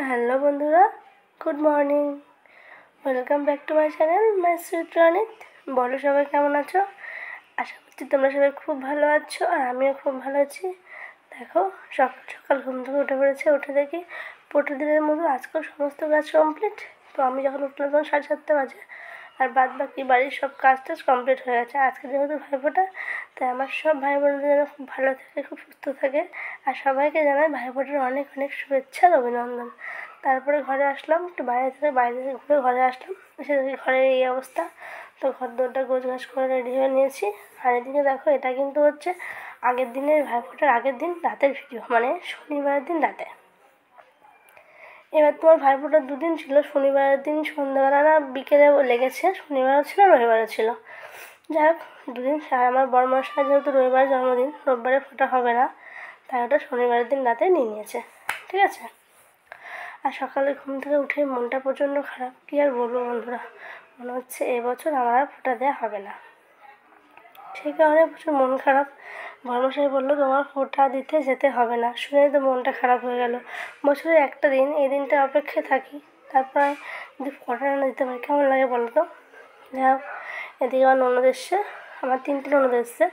Hello বন্ধুরা, good morning. Welcome back to my channel my sweet Ronit. বলো সবাই কেমন আছো? আশা করছি তোমরা সবাই খুব ভালো আছো, আর আমিও খুব ভালো আছি। দেখো, সকাল সকাল ঘুম থেকে উঠে পড়েছে। উঠে দেখি প্রতিদিনের মতো আজকেও সমস্ত কাজ কমপ্লিট। তো আমি যখন উঠলাম তখন 7:30 বাজে, আর বাদ বাকি বাড়ির সব কাজ টাজ কমপ্লিট হয়ে গেছে। আজকে যেহেতু ভাইফোঁটা, তাই আমার সব ভাই বোনদের যেন খুব ভালো থাকে, খুব সুস্থ থাকে, আর সবাইকে জানাই ভাইফোঁটার অনেক অনেক শুভেচ্ছা আর অভিনন্দন। তারপরে ঘরে আসলাম, একটু বাইরে থেকে ঘুরে ঘরে আসলাম, এসে দেখি ঘরের এই অবস্থা। তো ঘর দরটা গোছগাছ করে রেডি হয়ে নিয়েছি। আর এদিকে দেখো, এটা কিন্তু হচ্ছে আগের দিনের ভাইফোঁটার আগের দিন রাতের ভিডিও, মানে শনিবারের দিন রাতে। এবার তোমার ভাইফোঁটার দুদিন ছিল, শনিবারের দিন সন্ধ্যাবেলা না বিকেলে লেগেছে, শনিবারও ছিল রবিবারও ছিল। যাই হোক, দুদিন আমার বড়মশাই যেহেতু রবিবার জন্মদিন, রোববারে ফোঁটা হবে না, তাই ওটা শনিবারের দিন রাতে নিয়ে নিয়েছে। ঠিক আছে। আর সকালে ঘুম থেকে উঠে মনটা প্রচণ্ড খারাপ, কী আর বলবো বন্ধুরা, মনে হচ্ছে এবছর আমার আর ফোঁটা দেওয়া হবে না। সেই কারণে প্রচুর মন খারাপ। বড়মশাই বললো তোমার ফোঁটা দিতে যেতে হবে না, শুনে তো মনটা খারাপ হয়ে গেল। বছরে একটা দিন, এই দিনটা অপেক্ষায় থাকি, তারপর যদি ফোঁটা না দিতে পারি কেমন লাগে বলো তো। যাই হোক, এদিকে আমার ননদ এসছে, আমার 3টে ননদ এসছে।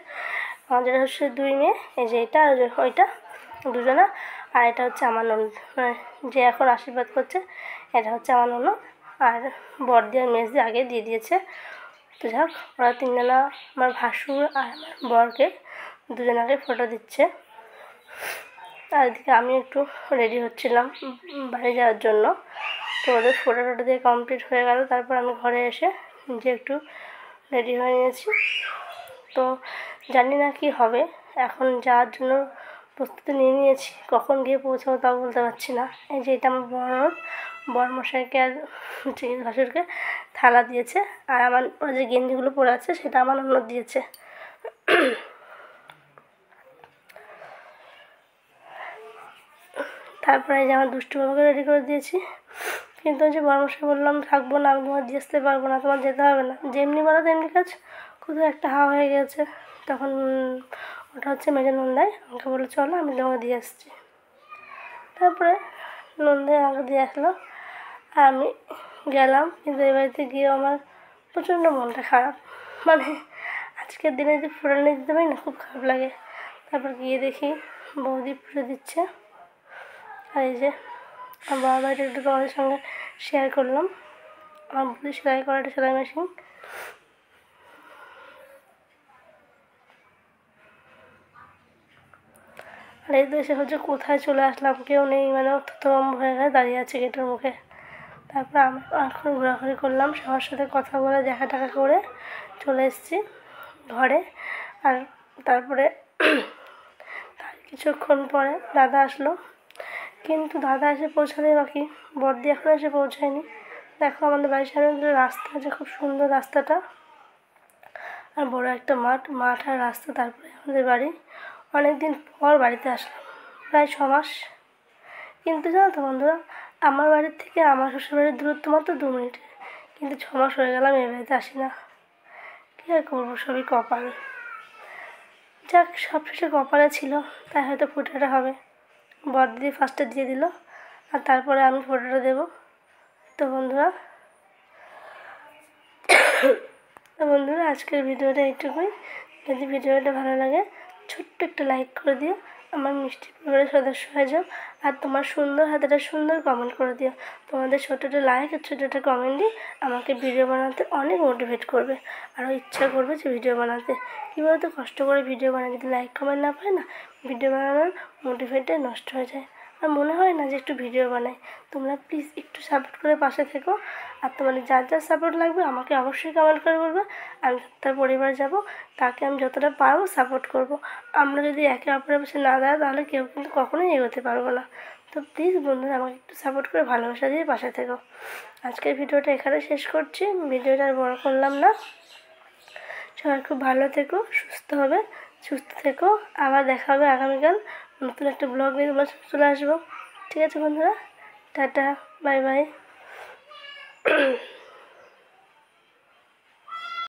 আমার যেটা হচ্ছে 2 মেয়ে, এই যে এটা আর ওইটা, দুজনা। আর এটা হচ্ছে আমার ননদ, মানে যে এখন আশীর্বাদ করছে, এটা হচ্ছে আমার ননদ। আর বড়দি আর মেজদি আগে দিয়ে দিয়েছে। তো যাক, ওরা 3জনা, আমার ভাসুর আর আমার বরকে, দুজনাকে ফোঁটা দিচ্ছে। আর এদিকে আমি একটু রেডি হচ্ছিলাম বাড়ি যাওয়ার জন্য। তো ওদের ফোঁটা টোটা দিয়ে কমপ্লিট হয়ে গেল। তারপর আমি ঘরে এসে নিজে একটু রেডি হয়ে নিয়েছি। তো জানি না কি হবে, এখন যাওয়ার জন্য প্রস্তুতি নিয়ে নিয়েছি। কখন গিয়ে পৌঁছাবো তাও বলতে পারছি না। এই যে এটা আমার বরমশাইকে আর ভাসুরকে থালা দিয়েছে, আর আমার ওরা যে গেঞ্জিগুলো পরে আছে সেটা আমার ননদ দিয়েছে। তারপরে এই যে আমার দুষ্টু বাবাকে রেডি করে দিয়েছি। কিন্তু ওই যে বরমশাই বললাম থাকবো না, আমি তোমার দিয়ে আসতে পারবো না, তোমার যেতে হবে না, যেমনি বলো তেমনি কাজ। কোথাও একটা হাওয়া হয়ে গেছে, তখন ওটা হচ্ছে মেজো নন্দাই আমাকে বললো চলো আমি তোমাকে দিয়ে আসছি। তারপরে নন্দাই আমাকে দিয়ে আসলো, আর আমি গেলাম। কিন্তু এই বাড়িতে গিয়ে আমার প্রচণ্ড মনটা খারাপ, মানে আজকের দিনে যদি ফোঁটা নিয়ে দিতে পারি না, খুব খারাপ লাগে। তারপর গিয়ে দেখি বৌদি পুজো দিচ্ছে। আর এই যে আমার বাবা বাড়িটা একটু তোমাদের সঙ্গে শেয়ার করলাম, আমার বৌদি সেলাই করা একটা সেলাই মেশিন। আর এই দেশে হচ্ছে কোথায় চলে আসলাম, কেউ নেই, মানে থতমম্ব হয়ে গেছে, দাঁড়িয়ে আছে গেটের মুখে। তারপর আমি এখন ঘোরাঘুরি করলাম, সবার সাথে কথা বলে দেখা টাকা করে চলে এসেছি ঘরে। আর তারপরে তার কিছুক্ষণ পরে দাদা আসলো, কিন্তু দাদা এসে পৌঁছাতে বাকি, বড়দি এখন এসে পৌঁছায়নি। দেখো আমাদের বাড়ির সামনে রাস্তা আছে, খুব সুন্দর রাস্তাটা, আর বড় একটা মাঠ আর রাস্তা। তারপরে আমাদের বাড়ি। অনেক দিন পর বাড়িতে আসলাম, প্রায় 6 মাস। কিন্তু জানো তো বন্ধুরা, আমার বাড়ির থেকে আমার শ্বশুরবাড়ির দূরত্ব মাত্র 2 মিনিট, কিন্তু 6 মাস হয়ে গেলাম এই বাড়িতে আসি না। কী আর করবো, সবই কপাল। যাক, সব শেষে কপালে ছিল, তাই হয়তো ফোঁটাটা হবে। বড়দিদি ফার্স্টে দিয়ে দিল, আর তারপরে আমি ফোঁটাটা দেবো। তো বন্ধুরা আজকের ভিডিওটা এইটুকুই। যদি ভিডিওটা ভালো লাগে ছোট্ট একটা লাইক করে দিও, আমার মিষ্টি পরিবারের সদস্য হয়ে যাও। আর তোমার সুন্দর হাতে একটা সুন্দর কমেন্ট করে দিও। তোমাদের ছোটো একটা লাইক আর ছোটো একটা কমেন্টই আমাকে ভিডিও বানাতে অনেক মোটিভেট করবে, আরও ইচ্ছা করবে যে ভিডিও বানাতে। কী বলতো, কষ্ট করে ভিডিও বানাই, যদি লাইক কমেন্ট না পায় না, ভিডিও বানানোর মোটিভেটটাই নষ্ট হয়ে যায়, আর মনে হয় না যে একটু ভিডিও বানাই। তোমরা প্লিজ একটু সাপোর্ট করে পাশে থেকো। আর তোমাদের যার যার সাপোর্ট লাগবে আমাকে অবশ্যই কমেন্ট করে বলবে, আমি তার পরিবার যাব, তাকে আমি যতটা পারবো সাপোর্ট করব। আমরা যদি একে অপরের পাশে না দাঁড়াই তাহলে কেউ কিন্তু কখনোই এগোতে পারবো না। তো প্লিজ বন্ধুরা আমাকে একটু সাপোর্ট করে ভালোবাসা দিয়ে পাশে থেকো। আজকের ভিডিওটা এখানে শেষ করছি, ভিডিওটা আর বড় করলাম না। সবাই খুব ভালো থেকো, সুস্থ থেকো। আবার দেখা হবে আগামীকাল নতুন একটা ব্লগ নিয়ে তোমার সাথে চলে আসবো। ঠিক আছে বন্ধুরা, টাটা, বাই বাই।